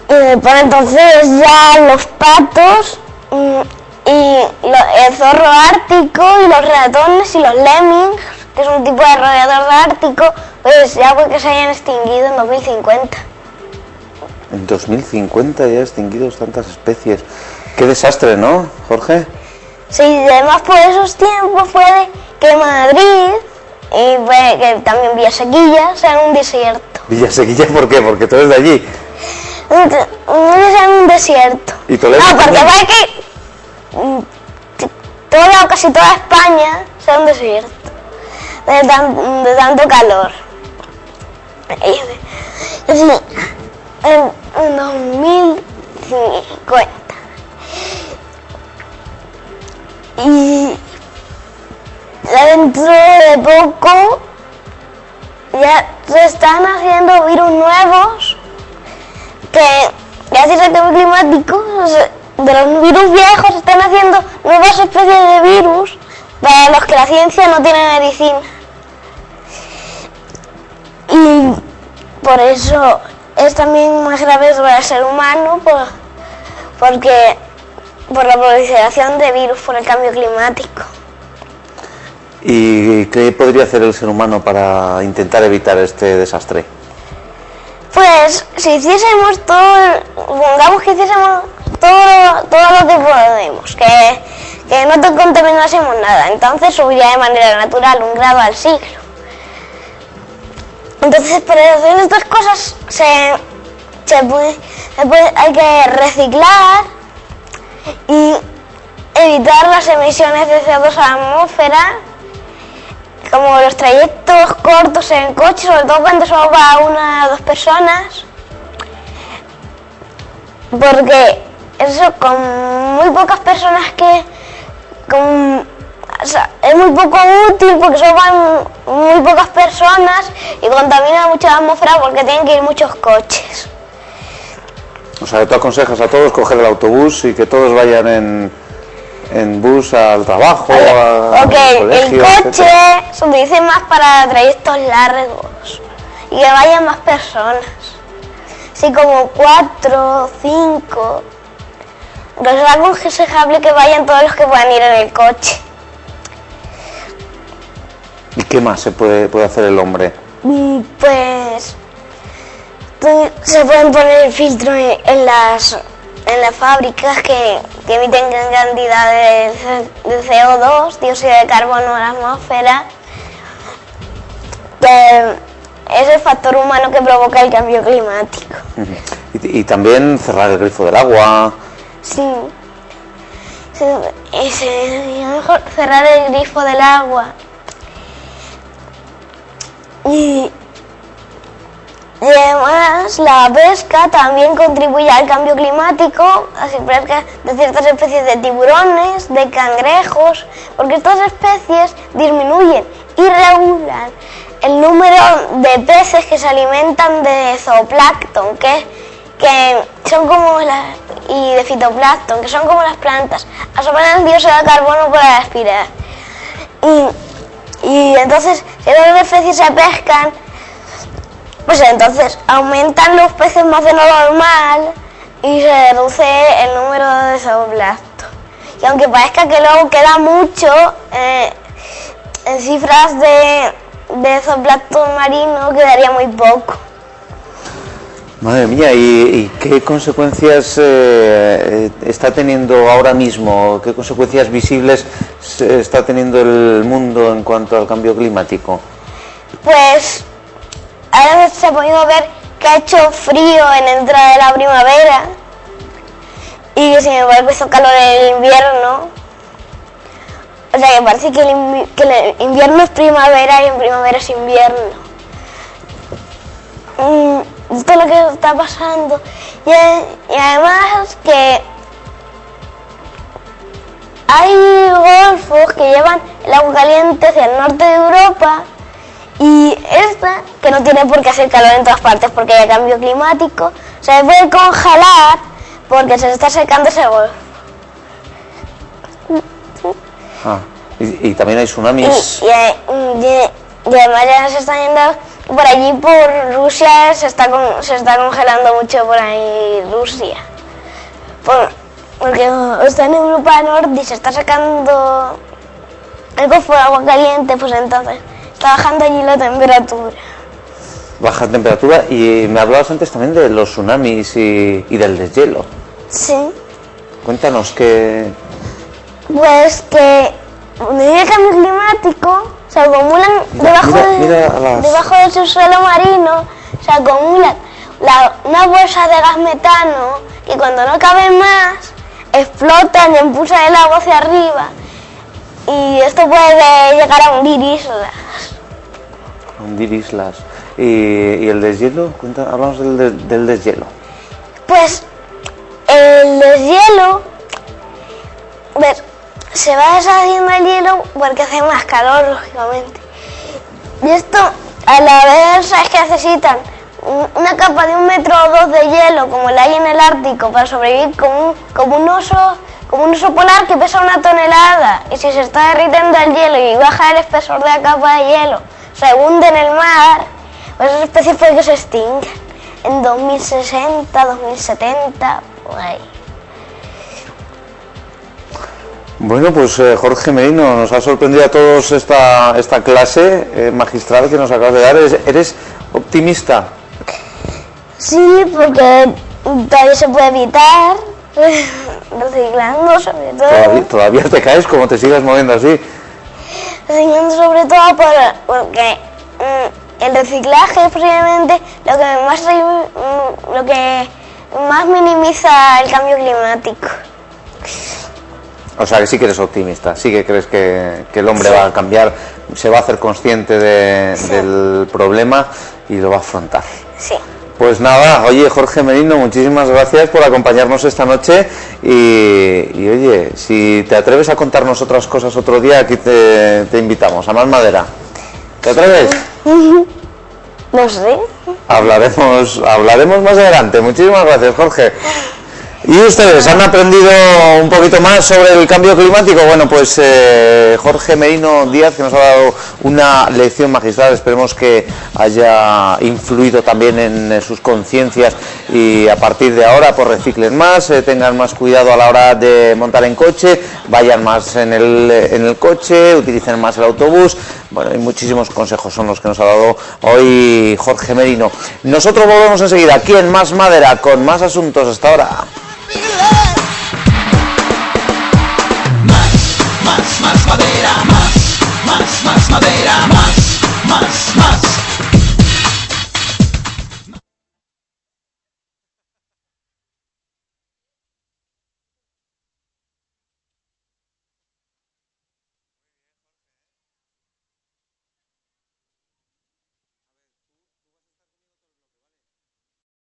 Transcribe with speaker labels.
Speaker 1: Pues entonces ya los patos el zorro ártico y los ratones y los lemmings, que es un tipo de roedor ártico, pues ya porque se hayan extinguido en 2050.
Speaker 2: En 2050 ya extinguidos tantas especies. Qué desastre, ¿no, Jorge?
Speaker 1: Sí, y además por esos tiempos puede que Madrid y puede que también Villasequilla sean un desierto.
Speaker 2: ¿Villasequilla por qué? Porque tú eres de allí.
Speaker 1: No sean un desierto.
Speaker 2: ¿Y Toledo?
Speaker 1: No, porque puede que casi toda España sea un desierto de tanto calor. En 2050 y dentro de poco ya se están haciendo virus nuevos que gracias al cambio climático de los virus viejos se están haciendo nuevas especies de virus para los que la ciencia no tiene medicina, y por eso es también más grave para el ser humano por la proliferación de virus por el cambio climático.
Speaker 2: ¿Y qué podría hacer el ser humano para intentar evitar este desastre?
Speaker 1: Pues si hiciésemos pongamos que hiciésemos todo lo que podemos, que no te contaminásemos nada, entonces subiría de manera natural 1 grado al siglo. Entonces, para hacer estas cosas hay que reciclar y evitar las emisiones de CO2 a la atmósfera, como los trayectos cortos en coche, sobre todo cuando solo va 1 o 2 personas, porque eso con muy pocas personas es muy poco útil, porque solo van muy pocas personas y contamina mucho la atmósfera porque tienen que ir muchos coches.
Speaker 2: O sea, tú aconsejas a todos coger el autobús y que todos vayan en bus al trabajo, al colegio,
Speaker 1: el coche etcétera. Se utilice más para trayectos largos y que vayan más personas, así como 4, 5. No es algo aconsejable que vayan todos los que puedan ir en el coche.
Speaker 2: ¿Y qué más se puede hacer el hombre?
Speaker 1: Pues se pueden poner filtros en las fábricas que emiten gran cantidad de CO2, dióxido de carbono a la atmósfera, que es el factor humano que provoca el cambio climático.
Speaker 2: Y también cerrar el grifo del agua.
Speaker 1: Sí, sería mejor cerrar el grifo del agua. Y además la pesca también contribuye al cambio climático, así pesca de ciertas especies de tiburones, de cangrejos, porque estas especies disminuyen y regulan el número de peces que se alimentan de zooplancton, que son como y de fitoplancton, que son como las plantas, absorben el dióxido de carbono para respirar. Y entonces, si las especies se pescan, pues entonces aumentan los peces más de lo normal y se reduce el número de zooplancton. Y aunque parezca que luego queda mucho, en cifras de zooplancton marino quedaría muy poco.
Speaker 2: Madre mía, ¿y qué consecuencias está teniendo ahora mismo? ¿Qué consecuencias visibles está teniendo el mundo en cuanto al cambio climático?
Speaker 1: Pues ahora se ha podido ver que ha hecho frío en la entrada de la primavera y que sin embargo hizo calor en el invierno. O sea que parece que el invierno es primavera y en primavera es invierno. Esto es lo que está pasando. Y además que hay golfos que llevan el agua caliente hacia el norte de Europa, y esta, que no tiene por qué hacer calor en todas partes porque hay cambio climático, se puede congelar porque se está secando ese golfo.
Speaker 2: Y también hay tsunamis.
Speaker 1: Y además ya se están yendo por allí, por Rusia, se está congelando mucho por ahí Rusia. Porque está en Europa Norte y se está sacando el Golfo de agua caliente, pues entonces está bajando allí la temperatura.
Speaker 2: Baja temperatura, y me hablabas antes también de los tsunamis y del deshielo.
Speaker 1: Sí.
Speaker 2: Cuéntanos que...
Speaker 1: Pues que debido al cambio climático se acumulan debajo del subsuelo marino, se acumulan unas bolsas de gas metano que cuando no caben más explotan y impulsan el agua hacia arriba, y esto puede llegar a hundir islas.
Speaker 2: Hundir islas. ¿Y el deshielo? Hablamos del deshielo.
Speaker 1: Pues el deshielo, se va deshaciendo el hielo porque hace más calor, lógicamente. Y esto, a la vez, sabes que necesitan una capa de 1 metro o 2 de hielo, como la hay en el Ártico, para sobrevivir como un oso polar que pesa 1 tonelada. Y si se está derritiendo el hielo y baja el espesor de la capa de hielo, se hunde en el mar, pues esas especies puede que se extingan en 2060, 2070, por ahí.
Speaker 2: Bueno, pues Jorge Merino, nos ha sorprendido a todos esta clase magistral que nos acabas de dar. ¿Eres optimista?
Speaker 1: Sí, porque todavía se puede evitar, reciclando sobre todo.
Speaker 2: ¿Todavía te caes como te sigas moviendo así?
Speaker 1: Reciclando sobre todo porque el reciclaje es posiblemente lo que más minimiza el cambio climático.
Speaker 2: O sea que sí que eres optimista, sí que crees que el hombre va a cambiar, se va a hacer consciente del problema y lo va a afrontar.
Speaker 1: Sí.
Speaker 2: Pues nada, oye Jorge Merino, muchísimas gracias por acompañarnos esta noche y oye, si te atreves a contarnos otras cosas otro día, aquí te invitamos a Más Madera. ¿Te atreves?
Speaker 1: No sé.
Speaker 2: Hablaremos más adelante. Muchísimas gracias, Jorge. ¿Y ustedes han aprendido un poquito más sobre el cambio climático? Bueno, pues Jorge Merino Díaz, que nos ha dado una lección magistral, esperemos que haya influido también en sus conciencias y a partir de ahora pues reciclen más, tengan más cuidado a la hora de montar en coche, vayan más en el coche, utilicen más el autobús. Bueno, hay muchísimos consejos son los que nos ha dado hoy Jorge Merino. Nosotros volvemos enseguida aquí en Más Madera con más asuntos. Hasta ahora.